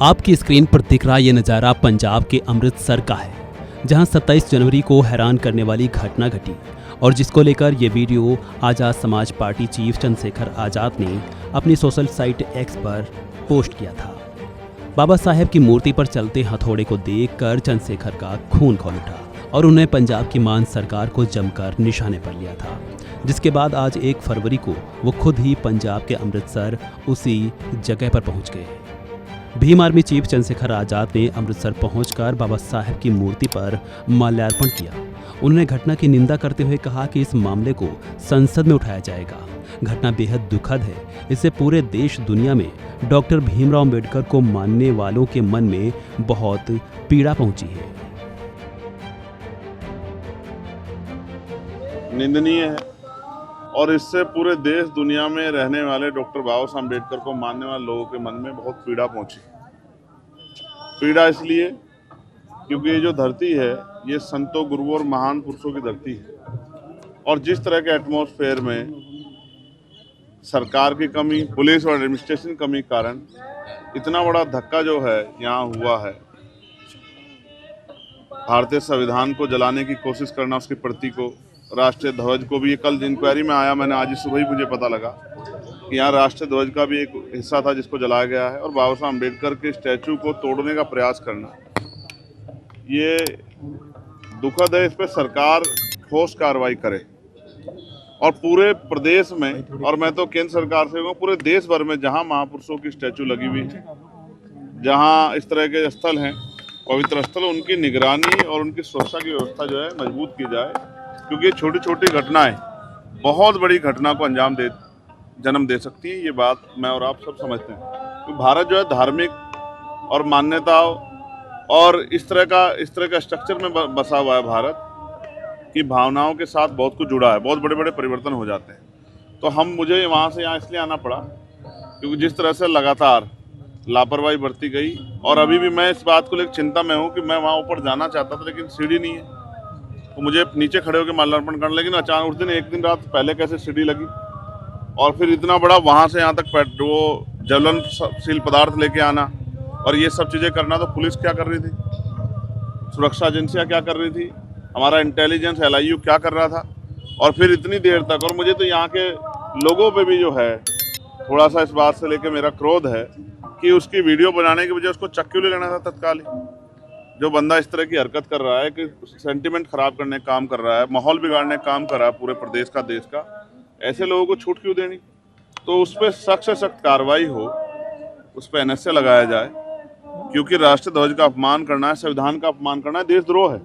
आपकी स्क्रीन पर दिख रहा ये नज़ारा पंजाब के अमृतसर का है, जहां 27 जनवरी को हैरान करने वाली घटना घटी और जिसको लेकर ये वीडियो आज़ाद समाज पार्टी चीफ चंद्रशेखर आज़ाद ने अपनी सोशल साइट एक्स पर पोस्ट किया था। बाबा साहेब की मूर्ति पर चलते हथौड़े को देखकर चंद्रशेखर का खून खौल उठा और उन्हें पंजाब की मान सरकार को जमकर निशाने पर लिया था, जिसके बाद आज 1 फरवरी को वो खुद ही पंजाब के अमृतसर उसी जगह पर पहुंच गए। भीम आर्मी चीफ चंद्रशेखर आज़ाद ने अमृतसर पहुंचकर बाबा साहेब की मूर्ति पर माल्यार्पण किया। उन्होंने घटना की निंदा करते हुए कहा कि इस मामले को संसद में उठाया जाएगा। घटना बेहद दुखद है। इससे पूरे देश दुनिया में डॉक्टर भीमराव अंबेडकर को मानने वालों के मन में बहुत पीड़ा पहुंची है। निंदनीय है और इससे पूरे देश दुनिया में रहने वाले डॉक्टर बाबा साहब अम्बेडकर को मानने वाले लोगों के मन में बहुत पीड़ा पहुंची। पीड़ा इसलिए क्योंकि ये जो धरती है ये संतों, गुरुओं और महान पुरुषों की धरती है और जिस तरह के एटमॉस्फेयर में सरकार की कमी, पुलिस और एडमिनिस्ट्रेशन की कमी के कारण इतना बड़ा धक्का जो है यहाँ हुआ है। भारतीय संविधान को जलाने की कोशिश करना, उसकी प्रति को, राष्ट्रीय ध्वज को भी, ये कल इंक्वायरी में आया, मैंने आज सुबह ही मुझे पता लगा कि यहाँ राष्ट्रीय ध्वज का भी एक हिस्सा था जिसको जलाया गया है और बाबा साहब अम्बेडकर के स्टैचू को तोड़ने का प्रयास करना, ये दुखद है। इस पर सरकार ठोस कार्रवाई करे और पूरे प्रदेश में, और मैं तो केंद्र सरकार से कहूँ पूरे देश भर में जहाँ महापुरुषों की स्टैचू लगी हुई है, जहाँ इस तरह के स्थल हैं, पवित्र स्थल, उनकी निगरानी और उनकी सुरक्षा की व्यवस्था जो है मजबूत की जाए, क्योंकि छोटी छोटी घटनाएं बहुत बड़ी घटना को जन्म दे सकती है। ये बात मैं और आप सब समझते हैं। तो भारत जो है धार्मिक और मान्यताओं और इस तरह का स्ट्रक्चर में बसा हुआ है भारत की भावनाओं के साथ बहुत कुछ जुड़ा है, बहुत बड़े बड़े परिवर्तन हो जाते हैं। तो मुझे वहाँ से यहाँ इसलिए आना पड़ा क्योंकि जिस तरह से लगातार लापरवाही बरती गई और अभी भी मैं इस बात को लेकर चिंता में हूँ कि मैं वहाँ ऊपर जाना चाहता था लेकिन सीढ़ी नहीं है, तो मुझे नीचे खड़े होकर माल्यार्पण करना, लेकिन अचानक उस दिन एक दिन रात पहले कैसे सीढ़ी लगी और फिर इतना बड़ा वहाँ से यहाँ तक वो ज्वलनशील पदार्थ लेके आना और ये सब चीज़ें करना। तो पुलिस क्या कर रही थी, सुरक्षा एजेंसियाँ क्या कर रही थी, हमारा इंटेलिजेंस LIU क्या कर रहा था, और फिर इतनी देर तक। और मुझे तो यहाँ के लोगों पे भी जो है थोड़ा सा इस बात से लेके मेरा क्रोध है कि उसकी वीडियो बनाने की वजह उसको चक्कू ले लेना था तत्काल ही। जो बंदा इस तरह की हरकत कर रहा है कि सेंटिमेंट खराब करने का काम कर रहा है, माहौल बिगाड़ने का काम कर रहा है पूरे प्रदेश का, देश का, ऐसे लोगों को छूट क्यों देनी। तो उस पर सख्त से सख्त कार्रवाई हो, उस पर NSA लगाया जाए, क्योंकि राष्ट्रीय ध्वज का अपमान करना है, संविधान का अपमान करना है, देशद्रोह है।